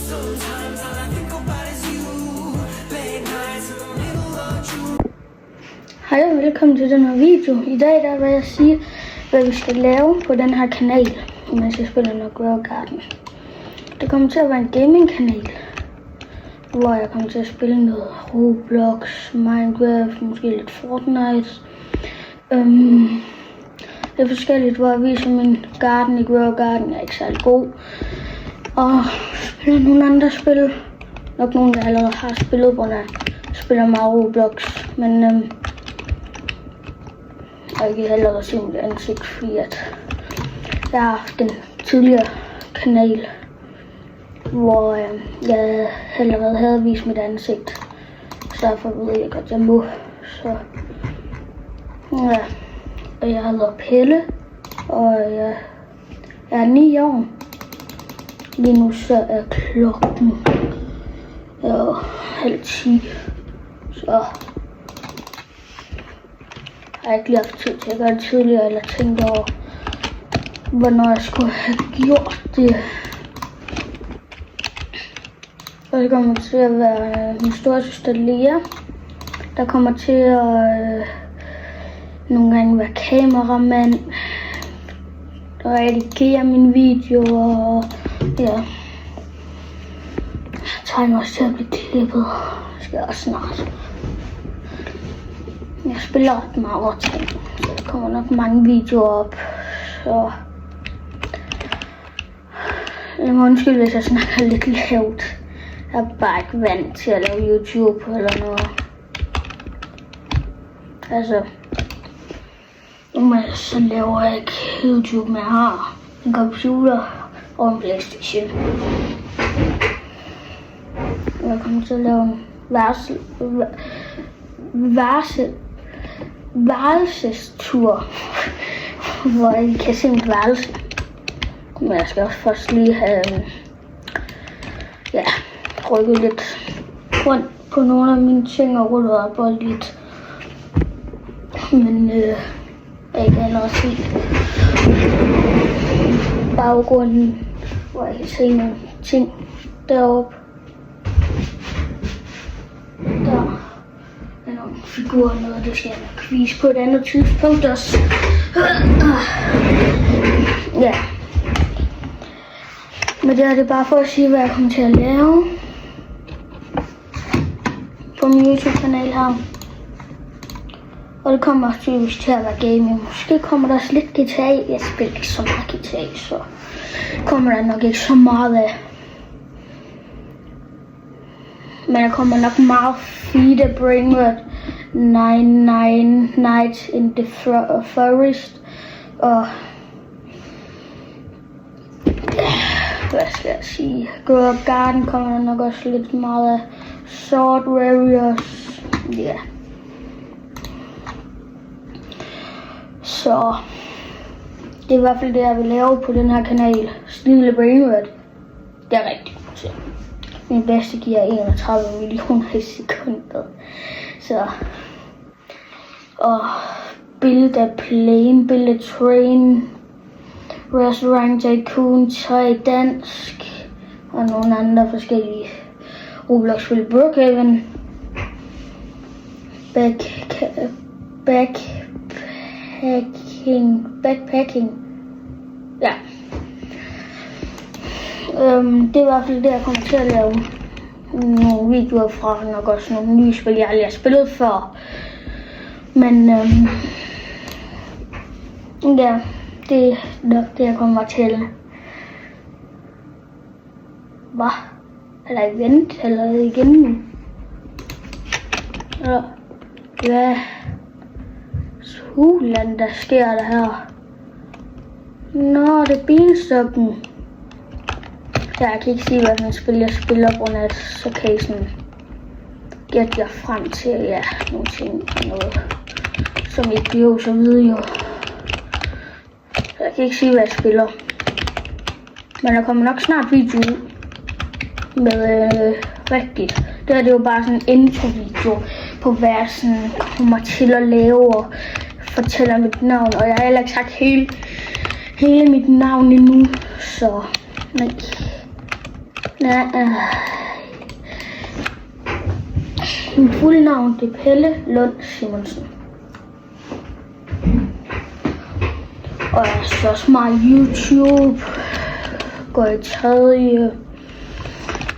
Hej og velkommen til den her video. I dag der vil jeg sige, hvad vi skal lave på den her kanal, mens jeg spiller noget Grow Garden. Det kommer til at være en gaming-kanal, hvor jeg kommer til at spille noget Roblox, Minecraft, måske lidt Fortnite. Det er forskelligt, hvor jeg viser min garden i Grow Garden. Jeg er ikke særlig god. Og spiller nogle andre spil. Nok nogle, jeg allerede har spillet, hvor jeg spiller meget Roblox. Men jeg kan heller se mit ansigt, fordi at jeg har haft en tidligere kanal, hvor jeg allerede havde vist mit ansigt. Så derfor ved jeg godt, at jeg må. Så ja. Og jeg hedder Pelle, og jeg er 9 år. Lige nu så er klokken 9:30. Så jeg har ikke lige haft tid til at gøre det tidligere, eller tænke over, hvornår jeg skulle have gjort det. Og det kommer til at være min storesøster Lea, der kommer til at nogle gange være kameramand og redigere mine videoer, og ja, jeg tager mig også til at blive klippet. Det skal jeg også snart. Jeg spiller ret meget ting, så der kommer nok mange videoer op, så jeg må undskylde, hvis jeg snakker lidt lavt. Jeg er bare ikke vant til at lave YouTube eller noget. Altså, så laver jeg ikke YouTube, men jeg har en computer og en PlayStation. Jeg kommer til at lave en værelsestur, hvor I kan se mit værelse. Men jeg skal også først lige have rykket lidt rundt på nogle af mine ting og ryddet op og lidt. Men jeg kan allerede se baggrunden, hvor jeg kan se nogle ting deroppe. Der er nogle figurer, noget det skal jeg nok vise på et andet tidspunkt også. Ja. Men det er det bare for at sige, hvad jeg kommer til at lave på min YouTube-kanal her. Og det kommer også typisk til at være gaming. Måske kommer der også lidt GTA. Jeg spiller ikke så meget GTA, så kommer der nok ikke så meget af. Men der kommer nok meget Feed the Brainword, 99 Nights in the Forest. Og hvad skal jeg sige? Grow Garden kommer der nok også lidt meget af. Sword Warriors. Ja. Yeah. Så det er i hvert fald det, jeg vil lave på den her kanal. Feed the Brainword. Det er rigtig godt til. Min bedste giver 31 millioner i sekundet. Så og build a plane, build a train, Restaurant Tycoon 3 dansk og nogle andre forskellige Roblox-spil. Brookhaven, backpacking. Ja. Det er i hvert fald det, jeg kommer til at lave nogle videoer fra, nok også nogle nye spil, jeg aldrig har spillet før. Men ja, det er nok det, jeg kommer til. Hvad? Eller event, eller igen nu? Ja. Hvad? Hulen, der sker der her? Nå, det er Beanstalken. Jeg kan ikke sige, hvad man spiller. Jeg spiller på net, så kan I sådan gætte jer frem til, ja, nogle ting og noget, som ikke bliver så vide jo. Så jeg kan ikke sige, hvad jeg spiller. Men der kommer nok snart video ud med rigtigt. Det her det er jo bare sådan en intro-video på, hvad jeg sådan kommer til at lave og fortæller mit navn. Og jeg har heller ikke sagt hele mit navn endnu, så nej. Mit fulde navn det er Pelle Lund Simonsen. Og jeg ser også meget YouTube. Går i tredje.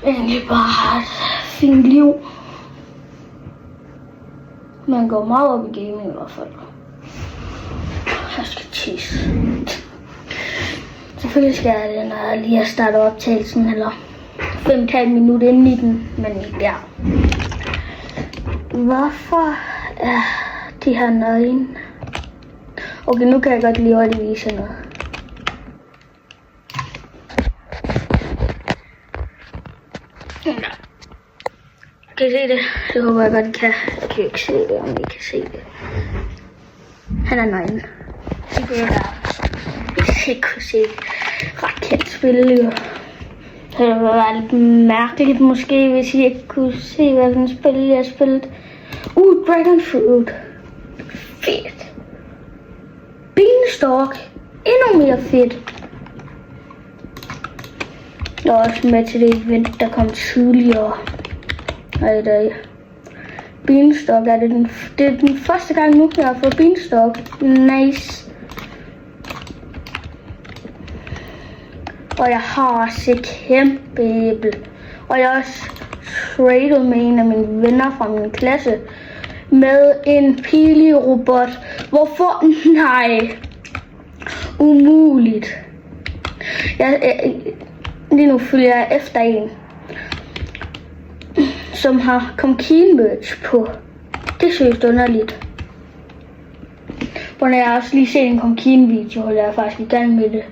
Egentlig bare et fint liv. Man går meget op i gaming i hvert fald. Jeg skal tisse. Selvfølgelig skal jeg det, når jeg lige har startet optagelsen, eller 5,5 minutter inden i den, men ja. Hvorfor er de her nøgne? Okay, nu kan jeg godt lige hurtigt vise noget. Kan I se det? Det håber jeg godt, I kan. Jeg kan ikke se det, om I kan se det. Han er nøgen. Det er der. Hvis I ikke kunne se ret kendt spil, jo. Det ville være lidt mærkeligt måske, hvis I ikke kunne se, hvilken spil jeg har spillet. Dragon Fruit. Fedt. Beanstalk. Endnu mere fedt. Jeg var også med til det event, der kom tidligere i dag. Beanstalk er det er den første gang nu, jeg har fået Beanstalk. Nice. Og jeg har også et kæmpe æble. Og jeg har også traded med en af mine venner fra min klasse med en pili-robot. Hvorfor? Nej. Umuligt. Lige nu følger jeg efter en, som har Comkeen merch på. Det synes underligt. For når jeg har også lige set en Comkeen video, og jeg er faktisk i gang med det.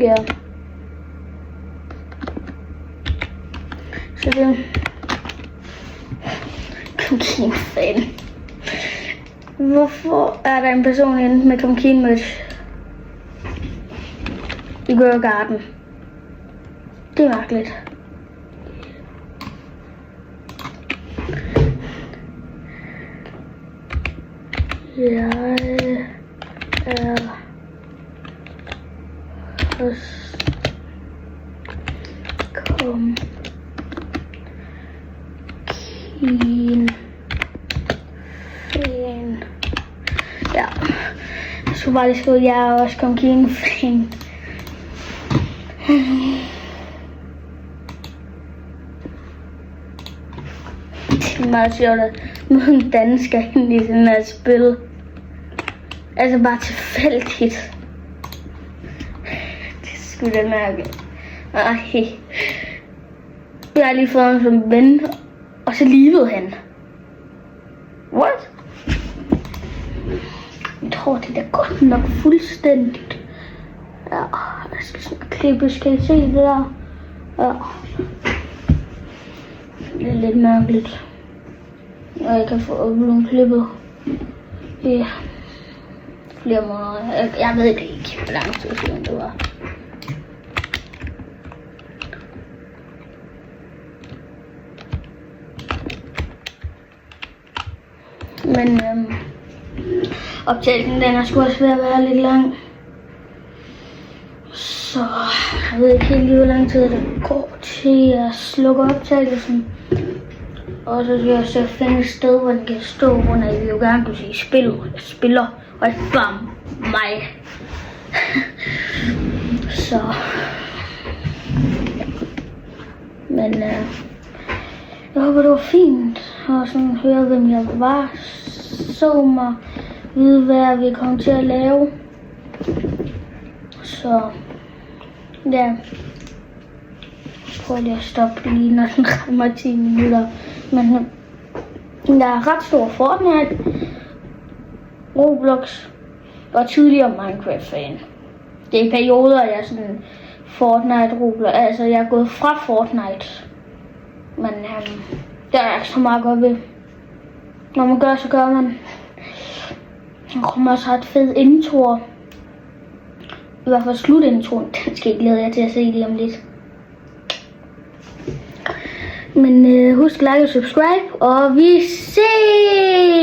Ja. Så det Comkeen fan. Hvorfor er der en person inde med Comkeen merch i Girl Garden? Det er mærkeligt. Jeg er hos Comkeen fan. Ja, jeg skulle bare lige skrive, at jeg er også Comkeen fan. Det er meget sjovt at møde en dansker ind i den her spil. Altså bare tilfældigt. Det er sgu da mærkeligt. Ej. Jeg har lige fået ham som ven, og så livede han. What? Jeg tror, det er godt nok fuldstændigt. Ja, jeg skal sådan klippe, skal I se det der? Ja. Det er lidt mærkeligt. Og jeg kan få blevet klippet i flere måneder. Jeg ved det ikke, hvor lang tid siden det var. Men optagelsen den er sgu også ved at være lidt lang. Så jeg ved ikke helt hvor lang tid det går til at slukke optagelsen. Og så skal jeg så finde et sted, hvor den kan stå, hvor jeg vil jo gerne kunne sige spiller, og ikke bare mig. Så. Men jeg håber det var fint, og sådan høre hvem jeg var, så mig, vide hvad jeg vil komme til at lave. Så ja, prøv lige at stoppe lige når den rammer 10 minutter. Men jeg er ret stor Fortnite, Roblox og tidligere Minecraft-fan. Det er i perioder, jeg er sådan Fortnite, Roblox, altså jeg er gået fra Fortnite. Men der er ikke så meget godt ved. Når man gør, så gør man. Der kommer også ret fed intro. I hvert fald slutintroen, den skal jeg glæde jer til at se lige om lidt. Men husk at like og subscribe, og vi ses!